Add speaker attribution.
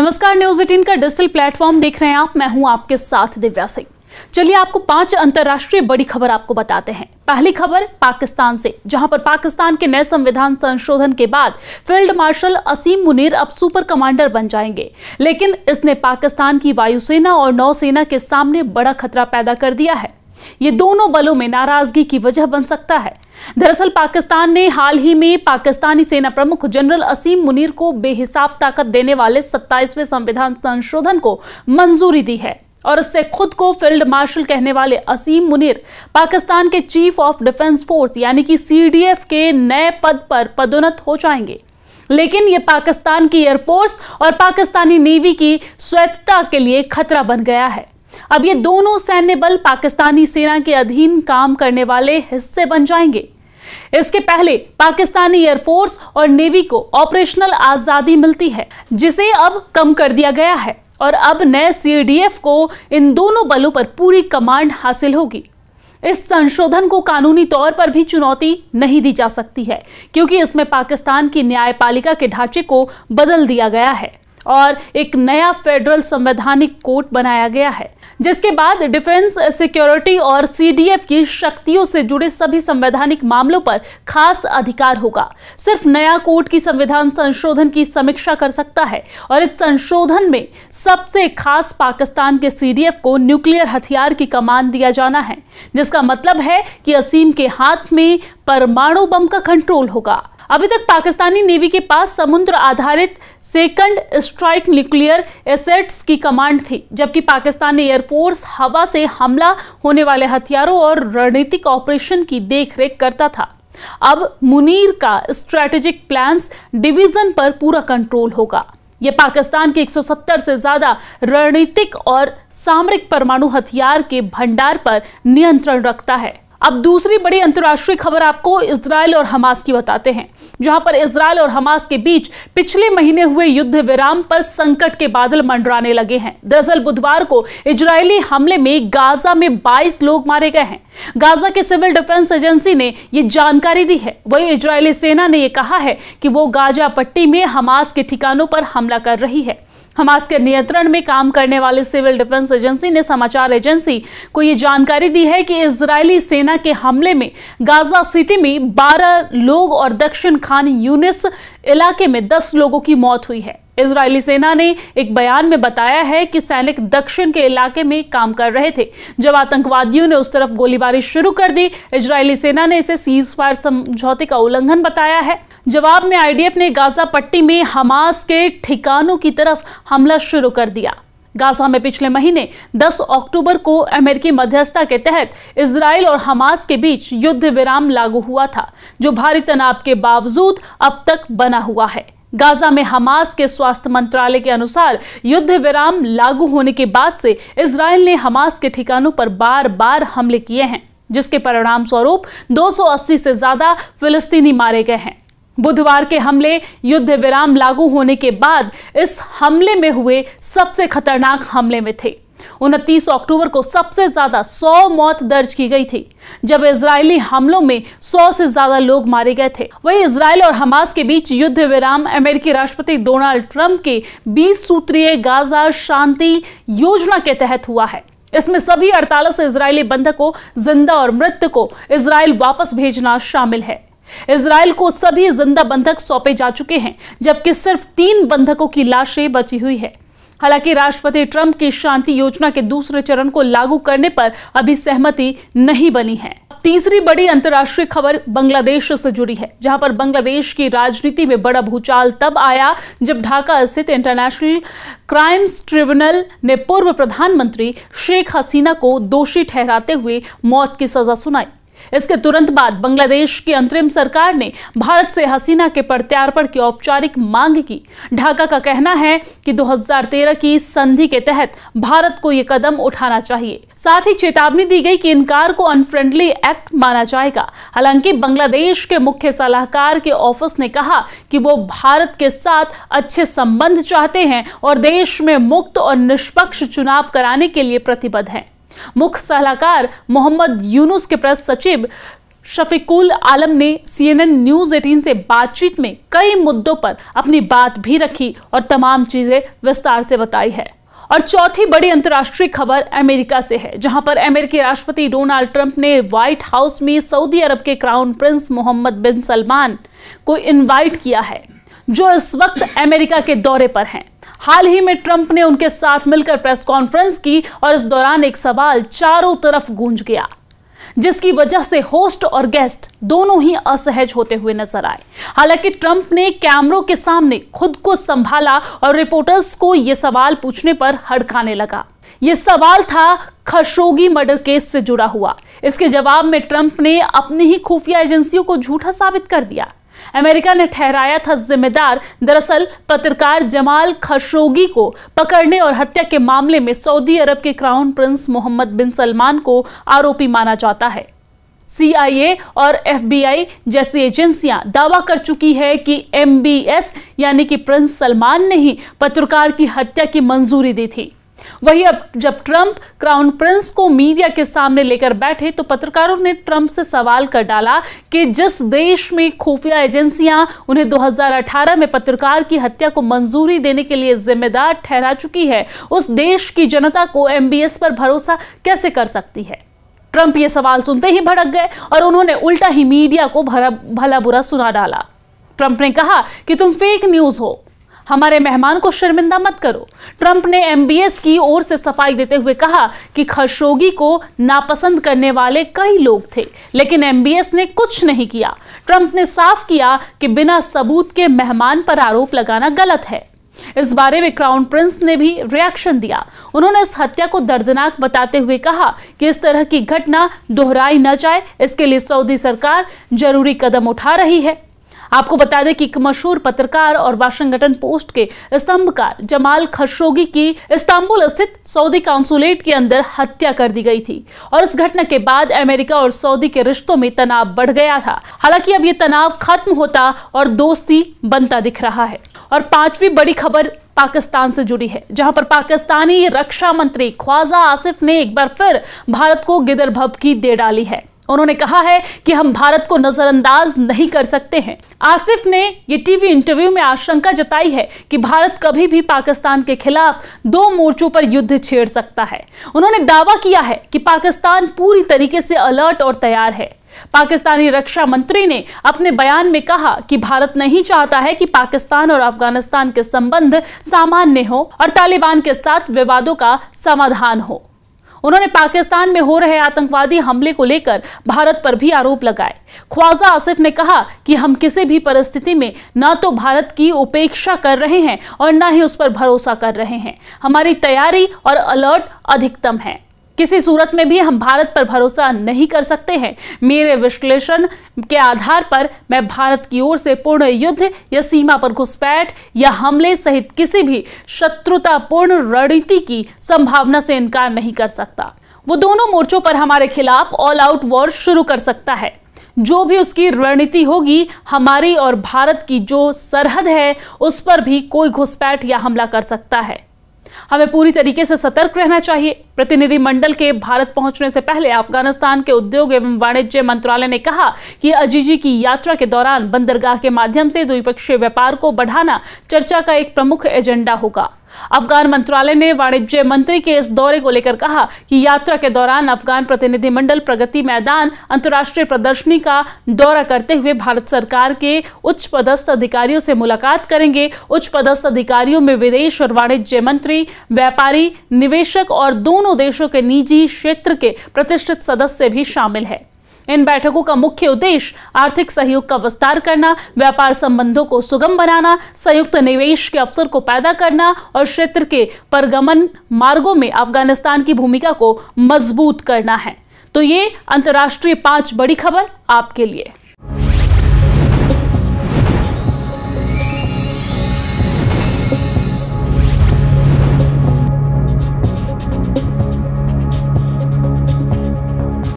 Speaker 1: नमस्कार, न्यूज 18 का digital platform देख रहे हैं आप। मैं हूं आपके साथ दिव्या सिंह। चलिए आपको 5 अंतर्राष्ट्रीय बड़ी खबर आपको बताते हैं। पहली खबर पाकिस्तान से, जहां पर पाकिस्तान के नए संविधान संशोधन के बाद फील्ड मार्शल असीम मुनीर अब सुपर कमांडर बन जाएंगे, लेकिन इसने पाकिस्तान की वायुसेना और नौसेना के सामने बड़ा खतरा पैदा कर दिया है। ये दोनों बलों में नाराजगी की वजह बन सकता है। दरअसल पाकिस्तान ने हाल ही में पाकिस्तानी सेना प्रमुख जनरल असीम मुनीर को बेहिसाब ताकत देने वाले 27वें संविधान संशोधन को मंजूरी दी है और इससे खुद को फील्ड मार्शल कहने वाले असीम मुनीर पाकिस्तान के चीफ ऑफ डिफेंस फोर्स यानी कि CDF के नए पद पर पदोन्नत हो जाएंगे। लेकिन यह पाकिस्तान की एयरफोर्स और पाकिस्तानी नेवी की स्वायत्तता के लिए खतरा बन गया है। अब ये दोनों सैन्य बल पाकिस्तानी सेना के अधीन काम करने वाले हिस्से बन जाएंगे। इसके पहले पाकिस्तानी एयरफोर्स और नेवी को ऑपरेशनल आजादी मिलती है, जिसे अब कम कर दिया गया है और अब नए CDF को इन दोनों बलों पर पूरी कमांड हासिल होगी। इस संशोधन को कानूनी तौर पर भी चुनौती नहीं दी जा सकती है, क्योंकि इसमें पाकिस्तान की न्यायपालिका के ढांचे को बदल दिया गया है और एक नया फेडरल संवैधानिक कोर्ट बनाया गया है, जिसके बाद डिफेंस, सिक्योरिटी और CDF की शक्तियों से जुड़े सभी संवैधानिक मामलों पर खास अधिकार होगा। सिर्फ नया कोर्ट की संविधान संशोधन की समीक्षा कर सकता है और इस संशोधन में सबसे खास पाकिस्तान के CDF को न्यूक्लियर हथियार की कमान दिया जाना है, जिसका मतलब है कि असीम के हाथ में परमाणु बम का कंट्रोल होगा। अभी तक पाकिस्तानी नेवी के पास समुद्र आधारित सेकंड स्ट्राइक न्यूक्लियर एसेट्स की कमांड थी, जबकि पाकिस्तानी एयरफोर्स हवा से हमला होने वाले हथियारों और रणनीतिक ऑपरेशन की देखरेख करता था। अब मुनीर का स्ट्रेटेजिक प्लान्स डिवीजन पर पूरा कंट्रोल होगा। यह पाकिस्तान के 170 से ज्यादा रणनीतिक और सामरिक परमाणु हथियार के भंडार पर नियंत्रण रखता है। अब दूसरी बड़ी अंतर्राष्ट्रीय खबर आपको इजरायल और हमास की बताते हैं, जहां पर इजरायल और हमास के बीच पिछले महीने हुए युद्ध विराम पर संकट के बादल मंडराने लगे हैं। दरअसल बुधवार को इजरायली हमले में गाजा में 22 लोग मारे गए हैं। गाजा के सिविल डिफेंस एजेंसी ने यह जानकारी दी है। वहीं इजरायली सेना ने यह कहा है कि वो गाजा पट्टी में हमास के ठिकानों पर हमला कर रही है। हमास के नियंत्रण में काम करने वाले सिविल डिफेंस एजेंसी ने समाचार एजेंसी को यह जानकारी दी है कि इजरायली सेना के हमले में गाजा सिटी में 12 लोग और दक्षिण खान यूनिस इलाके में 10 लोगों की मौत हुई है। इजरायली सेना ने एक बयान में बताया है कि सैनिक दक्षिण के इलाके में काम कर रहे थे जब आतंकवादियों ने उस तरफ गोलीबारी शुरू कर दी। इजरायली सेना ने इसे सीज फायर समझौते का उल्लंघन बताया है। जवाब में IDF ने गाजा पट्टी में हमास के ठिकानों की तरफ हमला शुरू कर दिया। गाजा में पिछले महीने 10 अक्टूबर को अमेरिकी मध्यस्थता के तहत इजराइल और हमास के बीच युद्ध विराम लागू हुआ था, जो भारी तनाव के बावजूद अब तक बना हुआ है। गाजा में हमास के स्वास्थ्य मंत्रालय के अनुसार युद्ध विराम लागू होने के बाद से इजराइल ने हमास के ठिकानों पर बार बार हमले किए हैं, जिसके परिणाम स्वरूप 280 से ज्यादा फिलिस्तीनी मारे गए हैं। बुधवार के हमले युद्ध विराम लागू होने के बाद इस हमले में हुए सबसे खतरनाक हमले में थे। 29 अक्टूबर को सबसे ज्यादा 100 मौत दर्ज की गई थी, जब इजरायली हमलों में 100 से ज्यादा लोग मारे गए थे। वहीं इजराइल और हमास के बीच युद्ध विराम अमेरिकी राष्ट्रपति डोनाल्ड ट्रंप के 20 सूत्रीय गाजा शांति योजना के तहत हुआ है। इसमें सभी 48 इजरायली बंधकों, जिंदा और मृत को इजराइल वापस भेजना शामिल है। इजराइल को सभी जिंदा बंधक सौंपे जा चुके हैं, जबकि सिर्फ 3 बंधकों की लाशें बची हुई है। हालांकि राष्ट्रपति ट्रंप की शांति योजना के दूसरे चरण को लागू करने पर अभी सहमति नहीं बनी है। तीसरी बड़ी अंतर्राष्ट्रीय खबर बांग्लादेश से जुड़ी है, जहां पर बांग्लादेश की राजनीति में बड़ा भूचाल तब आया जब ढाका स्थित इंटरनेशनल क्राइम्स ट्रिब्यूनल ने पूर्व प्रधानमंत्री शेख हसीना को दोषी ठहराते हुए मौत की सजा सुनाई। इसके तुरंत बाद बांग्लादेश की अंतरिम सरकार ने भारत से हसीना के प्रत्यार्पण की औपचारिक मांग की। ढाका का कहना है कि 2013 की संधि के तहत भारत को यह कदम उठाना चाहिए। साथ ही चेतावनी दी गई कि इनकार को अनफ्रेंडली एक्ट माना जाएगा। हालांकि बांग्लादेश के मुख्य सलाहकार के ऑफिस ने कहा कि वो भारत के साथ अच्छे संबंध चाहते हैं और देश में मुक्त और निष्पक्ष चुनाव कराने के लिए प्रतिबद्ध हैं। मुख्य सलाहकार मोहम्मद यूनुस के प्रेस सचिव शफीकुल आलम ने CNN न्यूज 18 से बातचीत में कई मुद्दों पर अपनी बात भी रखी और तमाम चीजें विस्तार से बताई है। और चौथी बड़ी अंतर्राष्ट्रीय खबर अमेरिका से है, जहां पर अमेरिकी राष्ट्रपति डोनाल्ड ट्रंप ने व्हाइट हाउस में सऊदी अरब के क्राउन प्रिंस मोहम्मद बिन सलमान को इनवाइट किया है, जो इस वक्त अमेरिका के दौरे पर हैं। हाल ही में ट्रंप ने उनके साथ मिलकर प्रेस कॉन्फ्रेंस की और इस दौरान एक सवाल चारों तरफ गूंज गया, जिसकी वजह से होस्ट और गेस्ट दोनों ही असहज होते हुए नजर आए। हालांकि ट्रंप ने कैमरों के सामने खुद को संभाला और रिपोर्टर्स को यह सवाल पूछने पर हड़काने लगा। यह सवाल था खशोगी मर्डर केस से जुड़ा हुआ। इसके जवाब में ट्रंप ने अपनी ही खुफिया एजेंसियों को झूठा साबित कर दिया। अमेरिका ने ठहराया था जिम्मेदार दरअसल पत्रकार जमाल खशोगी को पकड़ने और हत्या के मामले में सऊदी अरब के क्राउन प्रिंस मोहम्मद बिन सलमान को आरोपी माना जाता है। CIA और FBI जैसी एजेंसियां दावा कर चुकी है कि MBS यानी कि प्रिंस सलमान ने ही पत्रकार की हत्या की मंजूरी दी थी। वहीं अब जब ट्रंप क्राउन प्रिंस को मीडिया के सामने लेकर बैठे तो पत्रकारों ने ट्रंप से सवाल कर डाला कि जिस देश में खुफिया एजेंसियां उन्हें 2018 में पत्रकार की हत्या को मंजूरी देने के लिए जिम्मेदार ठहरा चुकी है, उस देश की जनता को MBS पर भरोसा कैसे कर सकती है। ट्रंप ये सवाल सुनते ही भड़क गए और उन्होंने उल्टा ही मीडिया को भला बुरा सुना डाला। ट्रंप ने कहा कि तुम फेक न्यूज हो, हमारे मेहमान को शर्मिंदा मत करो। ट्रंप ने MBS की ओर से सफाई देते हुए कहा कि खशोगी को नापसंद करने वाले कई लोग थे, लेकिन MBS ने कुछ नहीं किया। ट्रंप ने साफ किया कि बिना सबूत के मेहमान पर आरोप लगाना गलत है। इस बारे में क्राउन प्रिंस ने भी रिएक्शन दिया। उन्होंने इस हत्या को दर्दनाक बताते हुए कहा कि इस तरह की घटना दोहराई न जाए, इसके लिए सऊदी सरकार जरूरी कदम उठा रही है। आपको बता दें कि एक मशहूर पत्रकार और वाशिंगटन पोस्ट के स्तंभकार जमाल खशोगी की इस्तांबुल स्थित सऊदी काउंसुलेट के अंदर हत्या कर दी गई थी और इस घटना के बाद अमेरिका और सऊदी के रिश्तों में तनाव बढ़ गया था। हालांकि अब ये तनाव खत्म होता और दोस्ती बनता दिख रहा है। और पांचवी बड़ी खबर पाकिस्तान से जुड़ी है, जहां पर पाकिस्तानी रक्षा मंत्री ख्वाजा आसिफ ने एक बार फिर भारत को गिदर भभकी दे डाली है। उन्होंने कहा है कि हम भारत को नजरअंदाज नहीं कर सकते हैं। आसिफ ने ये टीवी इंटरव्यू में आशंका जताई है कि भारत कभी भी पाकिस्तान के खिलाफ दो मोर्चों पर युद्ध छेड़ सकता है। उन्होंने दावा किया है कि पाकिस्तान पूरी तरीके से अलर्ट और तैयार है। पाकिस्तानी रक्षा मंत्री ने अपने बयान में कहा कि भारत नहीं चाहता है कि पाकिस्तान और अफगानिस्तान के संबंध सामान्य हो और तालिबान के साथ विवादों का समाधान हो। उन्होंने पाकिस्तान में हो रहे आतंकवादी हमले को लेकर भारत पर भी आरोप लगाए। ख्वाजा आसिफ ने कहा कि हम किसी भी परिस्थिति में ना तो भारत की उपेक्षा कर रहे हैं और ना ही उस पर भरोसा कर रहे हैं। हमारी तैयारी और अलर्ट अधिकतम है। किसी सूरत में भी हम भारत पर भरोसा नहीं कर सकते हैं। मेरे विश्लेषण के आधार पर मैं भारत की ओर से पूर्ण युद्ध या सीमा पर घुसपैठ या हमले सहित किसी भी शत्रुतापूर्ण रणनीति की संभावना से इनकार नहीं कर सकता। वो दोनों मोर्चों पर हमारे खिलाफ ऑल आउट वॉर शुरू कर सकता है। जो भी उसकी रणनीति होगी, हमारी और भारत की जो सरहद है उस पर भी कोई घुसपैठ या हमला कर सकता है। हमें पूरी तरीके से सतर्क रहना चाहिए। प्रतिनिधिमंडल के भारत पहुंचने से पहले अफगानिस्तान के उद्योग एवं वाणिज्य मंत्रालय ने कहा कि अजीजी की यात्रा के दौरान बंदरगाह के माध्यम से द्विपक्षीय व्यापार को बढ़ाना चर्चा का एक प्रमुख एजेंडा होगा। अफगान मंत्रालय ने वाणिज्य मंत्री के इस दौरे को लेकर कहा कि यात्रा के दौरान अफगान प्रतिनिधिमंडल प्रगति मैदान अंतर्राष्ट्रीय प्रदर्शनी का दौरा करते हुए भारत सरकार के उच्च पदस्थ अधिकारियों से मुलाकात करेंगे। उच्च पदस्थ अधिकारियों में विदेश और वाणिज्य मंत्री, व्यापारी, निवेशक और दोनों देशों के निजी क्षेत्र के प्रतिष्ठित सदस्य भी शामिल है। इन बैठकों का मुख्य उद्देश्य आर्थिक सहयोग का विस्तार करना, व्यापार संबंधों को सुगम बनाना, संयुक्त निवेश के अवसर को पैदा करना और क्षेत्र के परगमन मार्गों में अफगानिस्तान की भूमिका को मजबूत करना है। तो ये अंतर्राष्ट्रीय 5 बड़ी खबर आपके लिए।